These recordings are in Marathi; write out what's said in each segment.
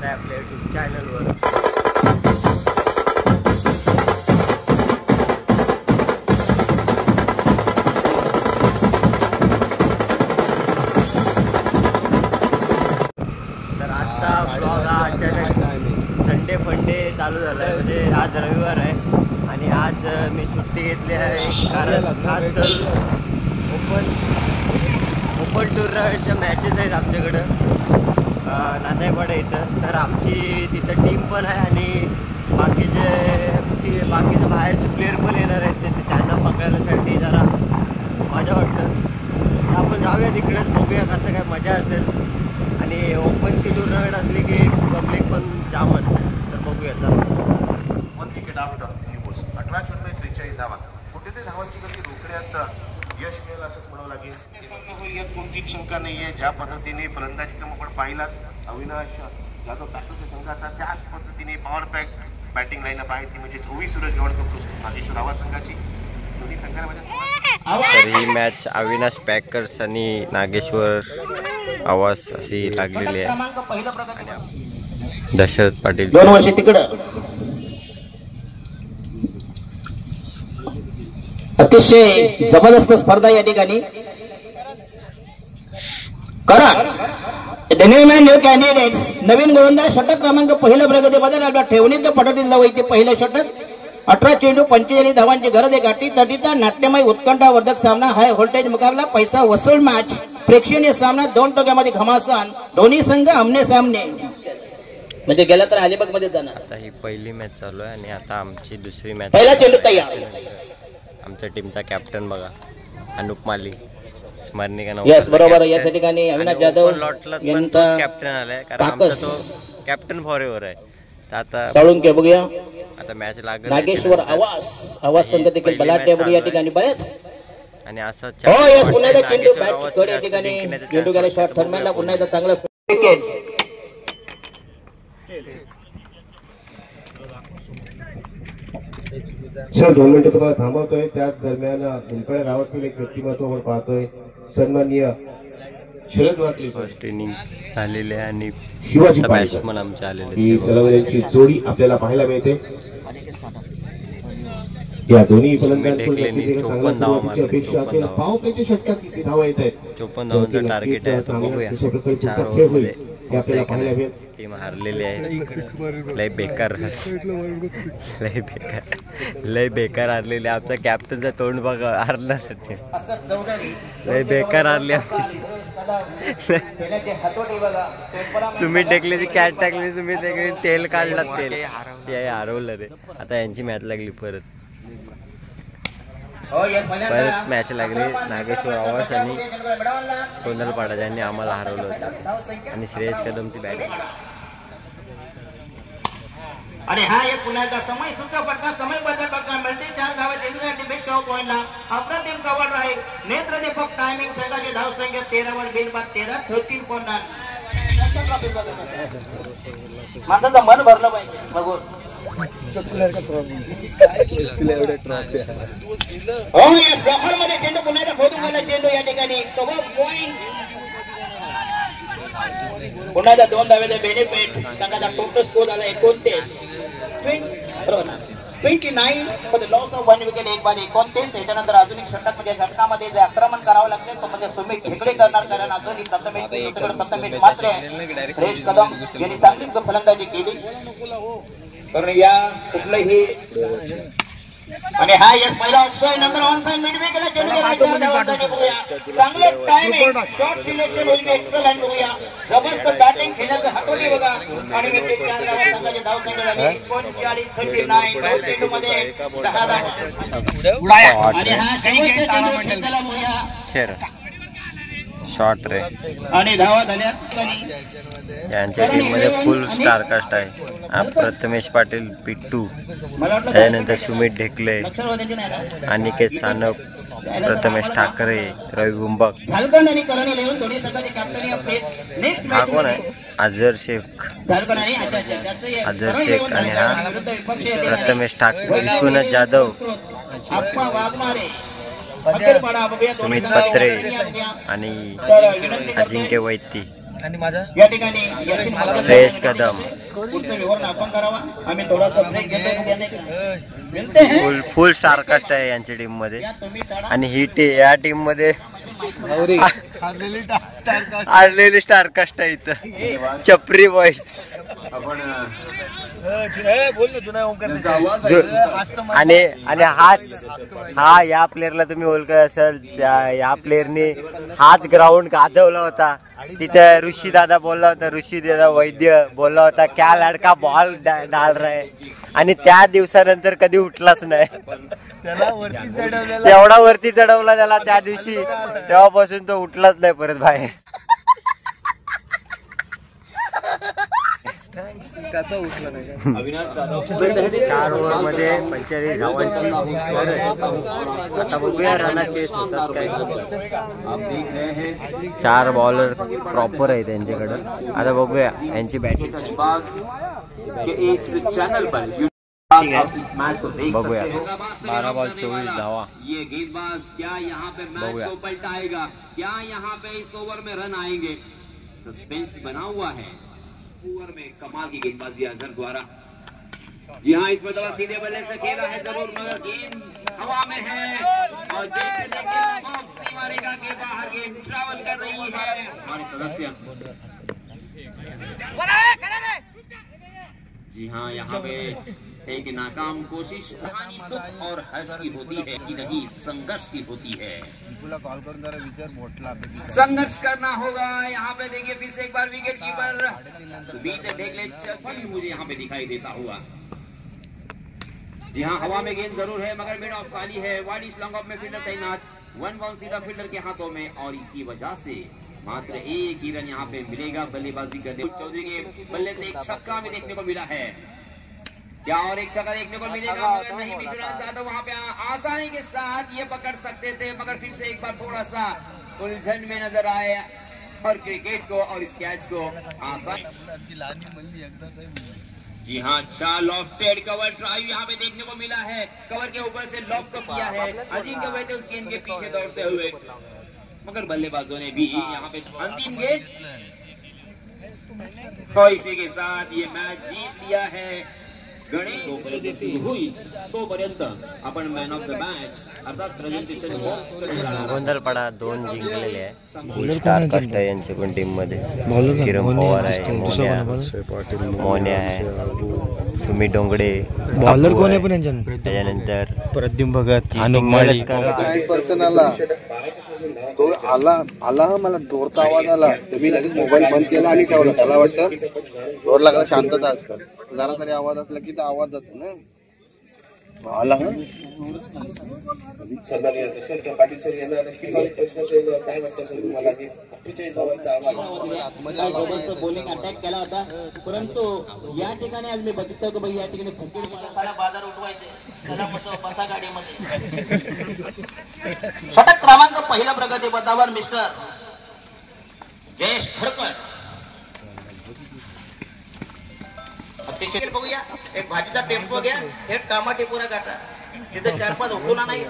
आहे आपल्या YouTube चॅनलवर. तर आजचा ब्लॉग हा अचानक संडे फंडे चालू झाला आहे, म्हणजे आज रविवार आहे आणि आज मी सुट्टी घेतली आहे कारण खास करून ओपन टुर्नामेंटच्या मॅचेस आहेत आमच्याकडं नांदेडवाडा इथं. तर आमची तिथं टीम पण आहे आणि बाकीचे बाहेरचे प्लेयर पण येणार आहेत, त्यांना बघायसाठी जरा मजा वाटतं. तर आपण जाऊया तिकडेच, बघूया कसं काय मजा असेल. आणि ओपनची टुर्नामेंट असली की पब्लिक पण जाम असते, तर बघूया. चला 18 धावा कुठेतरी धावांची गती रोखण्यात यश मिळेल असंच म्हणावं लागेल. होईल यात कोणतीच शंका नाही आहे. ज्या पद्धतीने फलंदाजी आपण पाहिलात अविनाश जाधव पॅटूच्या संघाचा, त्याच पद्धतीने पॉवर पॅक बॅटिंग लाईनअप आहे ती म्हणजे 24 सूरज गवळकर नागेश्वर आवाज संघाची. दोन्ही संघांमध्ये तर ही मॅच अविनाश पॅकर्स आणि नागेश्वर आवाज अशी लागलेली आहे. दशरथ पाटील 2 वर्ष तिकडं अतिशय जबरदस्त स्पर्धा या ठिकाणी. न्यू कॅन्डिडेट्स नवीन गोलंदाज षटक क्रमांक पहिलं प्रगती बदल ठेवणीत पटतील वैते पहिलं षटक. 18 चेंडू 45 धावांची गरज आहे. गाठी तटीचा नाट्यमय उत्कंठावर्धक सामना, हाय व्होल्टेज मुकाबला, पैसा वसूल मॅच, प्रेक्षणीय सामना, 2 टोक्यामध्ये घमासान, दोन्ही संघ आमने सामने. म्हणजे गेला तर अलिबाग मध्ये जाणार. आता ही पहिली मॅच चालू आहे आणि आता आमची दुसरी मॅच. पहिला चेंडू तयार. आमच्या टीमचा कॅप्टन बघा अनुप माली, स्मरणिका यस बरोबर. या ठिकाणी अविनाश जाधव यांचा कॅप्टन आलाय कारण आमचा तो कॅप्टन फॉरएव्हर आहे. तर आता साळुंके बघूया. आता मॅच लागेल. नागेश्वर आवाज संघ देखील बलाढ्य बघू या ठिकाणी बरेच. आणि असं हो यस पुन्हा एकदा चेंडू बॅट कडे या ठिकाणी चेंडू गेला शॉट थर्मॅनला पुन्हा एकदा चांगलं विकेट्स. सर 2 मिनिटं तुम्हाला थांबवतोय. त्याच दरम्यान निलकळ्या गावातील एक व्यक्तिमत्व आपण पाहतोय, सन्माननीय शरद वाटले फर्स्ट इनिंग झालेले आहे आणि शिवाजी बॅट्समन आमचे आलेले. ही सलवयांची जोडी आपल्याला पाहायला मिळते. या दोन्ही फलंदाजांकडून चांगल्या सुरुवातीची अपेक्षा असेल. पॉवर प्लेच्या षटकात किती धावा येत आहेत? 54 धावांचं टार्गेट आहे. बघूया 4 ओव्हरमध्ये आपल्या इकडे टीम हारलेली आहे. लय बेकार हारलेली. आमचा कॅप्टनचा तोंड बघा, हारणार लय बेकार हारली आमची. सुमित टेकलेची कॅट टाकली, सुमित टेकले तेल काढला, तेल हे हरवलं रे. आता यांची मॅच लागली परत मॅच लागली. नागेश्वर आवाज आणि कोंदल पाडा यांनी आम्हाला हरवलं होतं आणि श्रेयस कदमची बॅटिंग. आणि हा एक पुन्हा एकदा समय सुचा पटका, समय बदल पटका मिळते. 4 धावा चेंडूसाठी बेस्ट ऑफ पॉइंटला अप्रतिम कव्हर आहे. नेत्रदीपक टायमिंग संघाची धाव संख्या 13 वर बिनबाद 13 13 पॉइंट. माणसाचं मन भरलं पाहिजे बघून. हो यस ब्लॉकर मध्ये चेंडू पुन्हा एकदा खोदून गेला चेंडू या ठिकाणी कव्हर पॉइंट. पुन्हा एकदा 2 धावेचे बेनिफिट. संघाचा टोटल स्कोर झाला 29 for the loss of 1 wicket. एक बाद 29. त्याच्यानंतर अजून एक षटक म्हणजे षटकामध्ये जे आक्रमण करावं लागते तो म्हणजे सुमित ढेकळे करणार, कारण अजूनही प्रथमेश मात्र श्रेयस कदम यांनी चांगली फलंदाजी केली. कारण या कुठलंही आणि हा यस पहिला ऑफसाइड, नंतर ऑनसाइड मिडवे केला चेंडू गेला 4 धावांसाठी. बघूया चांगलं टायमिंग, शॉट सिलेक्शन होईल एक्सलंट. बघूया जबरदस्त बॅटिंग खेळण्याचं हातोटी बघा आणि मी 4 धावा संघाची धाव संख्या झाली 39-39. चेंडू मध्ये 10 धावा आणि हा शेवटचा चेंडू खेळताना बघूया शॉट रे. आणि धावा झाल्या. यांच्या टीम मध्ये फुल स्टारकास्ट आहे. प्रथमेश पाटील, पिट्टू, त्यानंतर सुमित ढेकले, अनिकेत सानप, प्रथमेश ठाकरे, रवी बुंबक. हा कोण आहे? अजर शेख आणि हा प्रथमेश ठाकरे, विश्वनाथ जाधव, सुमित पत्रे आणि अजिंक्य वैती. आणि माझा या ठिकाणी यासीन मद्रासा श्रेयस कदम पुढचं विवरण आपण करावा. आम्ही थोडासा ब्रेक घेतो. मिळते हैं फुल स्टारकास्ट आहे यांच्या टीम मध्ये. या तुम्ही चढा. आणि या टीम मध्ये हारलेली स्टारकास्ट आहे इथं. चपरी बॉईज आणि या प्लेअरला तुम्ही ओळखत असाल. या प्लेअरने हाच ग्राउंड गाजवला होता. तिथे ऋषी दादा बोलला होता, ऋषी दादा वैद्य बोलला होता क्या लडका बॉल डाल रहा है. आणि त्या दिवसानंतर कधी उठलाच नाही. एवढा वरती चढवला त्याला त्या दिवशी, तेव्हापासून तो उठलाच नाही परत बाहेर. त्याचा उठला नाही. 4 ओव्हरमध्ये 45 धावांची आता बघूया रनाचे होतात काय. 4 बॉलर प्रॉपर आहे त्यांच्याकडं. आता बघूया यांची बॅटिंग बघूया. 12 बॉल 24 धावा. ये गेंदबाज क्या यहाँ पे मैच को पलटाएगा, क्या यहाँ पे इस ओवर में रन आएंगे, सस्पेंस बना हुआ है. ओवर में कमाल की गेंदबाजी अजहर द्वारा. जी हाँ, इस मतलब सीधे बल्ले से खेला है जरूर, मगर गेंद हवा में है और देखते वापसी मारेगा के बाहर गेंद ट्रैवल कर रही है. हमारे सदस्य जी हाँ, यहाँ पे एक नाकाम कोशिश कहानी दुख और हर्ष की होती है कि नहीं, संघर्ष की होती है. संघर्ष करना होगा. यहाँ पे देखिए फिर से एक बार विकेट कीपर सुबीत बेगले चफन मुझे यहाँ पे दिखाई देता हुआ. जी हाँ, हवा में गेंद जरूर है मगर मिड ऑफ खाली है. वाइड इस लॉन्ग ऑफ में फील्डर तैनात. 1 बॉल सीधा फील्डर के हाथों में और इसी वजह से मात्र एक ही रन यहाँ पे मिलेगा. बल्लेबाजी करने चौधरी के बल्ले से एक छक्का हमें देखने को मिला है. क्या और एक छक्का देखने को मिलेगा, मगर नहीं विश्वनाथ यादव वहां पे आसानी के साथ ये पकड़ सकते थे, मगर फिर से एक बार थोड़ा सा उलझन में नजर आए और क्रिकेट को और इस कैच को आसान. जी हाँ, अच्छा लॉफ्टेड कवर ड्राइव यहाँ पे देखने को मिला है. कवर के ऊपर से लॉफ्ट तो किया है. अजिंक्य वैद्य उस गेंद के पीछे दौड़ते हुए, मगर बल्लेबाजों ने भी यहाँ पे अंतिम गेंद तो इसी के साथ ये मैच जीत लिया है. गणेश हुई तोपर्यंत आपण मॅन ऑफ द मॅच अर्थात प्रेझेंटेशन गोंधळपाडा 2 जिंकलेले आहे. स्टारकास्ट आहे यांच्या पण टीम मध्ये. किरण पवार आहे, मोन्या आहे, सुमित डोंगडे बॉलर कोण आहे पण यांच्या. त्याच्यानंतर प्रद्युम भगत, तो आला मला ढोरचा आवाज आला तर मी लगेच मोबाईल बंद केला आणि ठेवला. त्याला वाटतं ढोर लागला, शांतता असतात. जरा तरी आवाज असला की आवाज जातो ना. आला पाटील सर यांना नक्कीच प्रश्न असेल, काय वाटतं सर तुम्हाला की 45 धावांचा आवाज बॉलिंग अटॅक केला होता, परंतु या ठिकाणी आज मी बघितलं की भाई या ठिकाणी फुकून माणसाला बाजार उठवायचे. त्याला म्हणतो बसा गाडीमध्ये. षटक क्रमांक पहिला प्रगती पथावर मिस्टर जयेश खडकर. अतिशय बघूया, एक भाजीचा टेम्पो घ्या, एक टमाटे पुरा काटा. तिथे 4-5 उठून नाही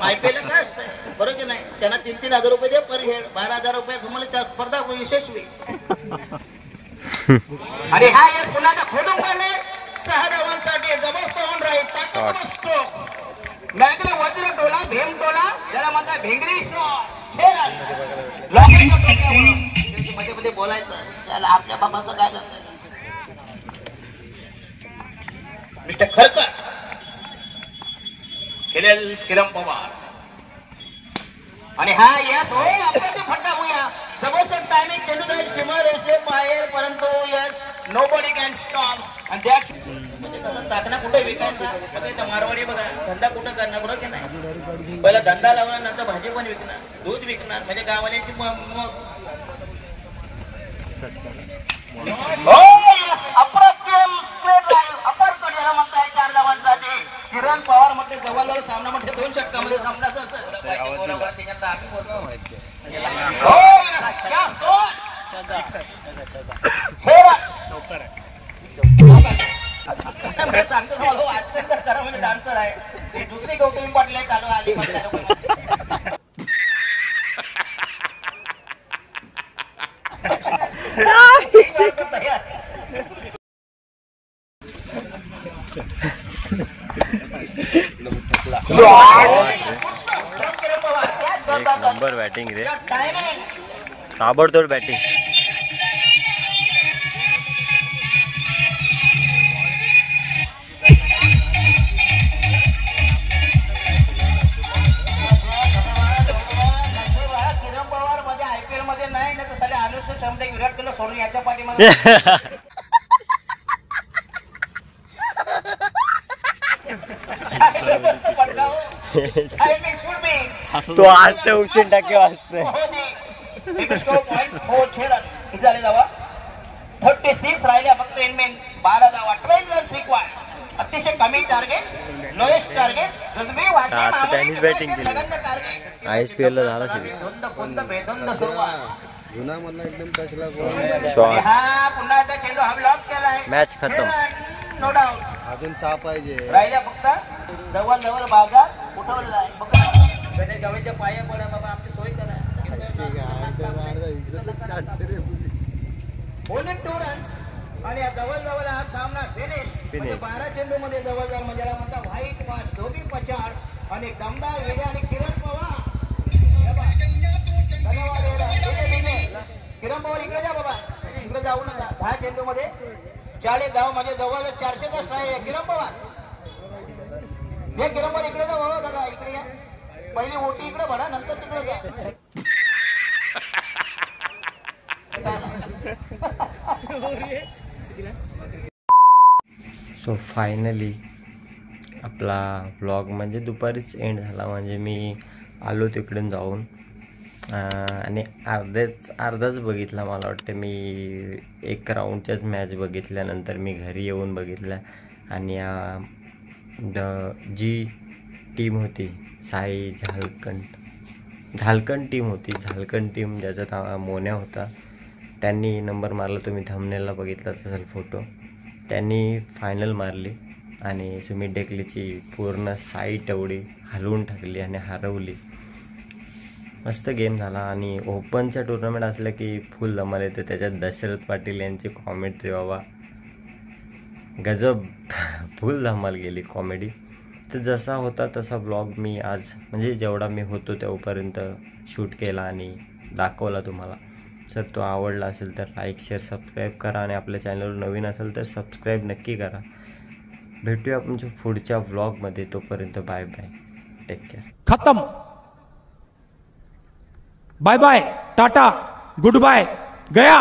पायपेला काय असतंय बरोबर की नाही. त्यांना 3-3 हजार रुपये दे पर हेड. 12,000 रुपये समोर स्पर्धा यशस्वी. आणि हा यश पुन्हा खोडून काढले. 6 धावांसाठी जबरदस्त ऑन राहील. स्ट्रोक मॅगले वज्र टोला, भीम टोला, ज्याला म्हणतात भिंगरी शॉट. मध्ये मध्ये बोलायचं त्याला आपल्या बाबाचं काय करतंय. मिस्टर खडकर खेळेल किरण पवार. आणि हा यस हो आपण ते फट्टा होऊया. जबरदस्त टायमिंग चेंडू जाईल सीमा रेषे बाहेर, परंतु yes nobody can stop. आणि दॅट्स म्हणजे तसं चाकणा कुठे विकायचा. मारवाडी बघा धंदा कुठं करणार बरोबर की नाही. पहिला धंदा लावणार, नंतर भाजी पण विकणार, दूध विकणार, म्हणजे गाववाल्यांची अप्रतिम स्ट्रेट लाईन अपर कट याला म्हणताय. 4 धावांसाठी किरण पवार मध्ये जवळजवळ सामना मध्ये 2 षटकामध्ये सामना सांगतो. आजपर्यंत करा म्हणजे डान्सर आहे. दुसरी गौतमी पाटील चालू आली. एक नंबर बॅटिंग रे, ताबडतोड बॅटिंग. किरण पवार मध्ये IPL मध्ये नाही ना, तर साले अनुष्का शर्मा विराट कोहली सोडून याच्या पाठीमागे तो आज उशीन टक्के वाजतोय. 36 राहिल्या फक्त इनमेन 12 धावा, 12 रन्स रिक्वायर्ड. अतिशय कमी टार्गेट, लोएस्ट टार्गेट. आता त्यांनीच बॅटिंग केली. ISPL ला झाला बेधुंद सुरुवात. जुना मधला एकदम टचला शॉट. हा पुन्हा आता चेंडू हा ब्लॉक केलाय. मॅच खतम. No doubt. अजून 6 पाहिजे. राहिल्या फक्त जवळ जवळ बाजार उठवलेला आहे. बघा गणेश गावेच्या पाया पडा बाबा, आपली सोय करा. ओनली 2 रन्स आणि जवळ जवळ हा सामना फिनिश. 12 चेंडू मध्ये जवळ जवळ म्हणजे म्हणतात व्हाईट वॉश, धोबी पछाड आणि दमदार वेळे आणि किरण पवार. किरण पवार इकडे जा बाबा, इकडे जाऊ नका. 10 चेंडू मध्ये 40 धाव म्हणजे जवळ 400चा स्ट्राईक आहे. किरण पवार हे किरण पवार इकडे जा हो दादा, इकडे या. पहिली ओटी इकडे भरा, नंतर तिकडे जा. सो फायनली आपला ब्लॉग म्हणजे दुपारीच एंड झाला. म्हणजे मी आलो तिकडून जाऊन आणि अर्धाच बघितला. मला वाटतं मी एक राऊंडच्याच मॅच बघितल्यानंतर मी घरी येऊन बघितल्या. आणि जी टीम होती साई झालकंड टीम होती. झालकंड टीम ज्याचा नाव मोन्या होता, त्यांनी नंबर मारला. तुम्ही थंबनेलला बघितलाच असेल फोटो. त्यांनी फायनल मारली आणि सुमित ढेकलेची पूर्ण साई टवडी हलवून टाकली आणि हरवली. मस्त गेम झाला. आणि ओपनच्या टुर्नामेंट असलं की फुल धमाल येते. त्याच्यात दशरथ पाटील यांची कॉमेंट्री बाबा गजब, फुल धमाल गेली कॉमेडी. तर जसा होता तसा ब्लॉग मी आज म्हणजे जेवढा मी होतो तेवढ्यापर्यंत शूट केला आणि दाखवला तुम्हाला. जर तो आवडला असेल तर लाईक, शेअर, सबस्क्राईब करा. आणि आपल्या चॅनलवर नवीन असेल तर सबस्क्राईब नक्की करा. भेटूया आपण पुढच्या ब्लॉगमध्ये. तोपर्यंत बाय बाय, टेक केअर. खत्म. Bye bye, ta ta, goodbye, गया.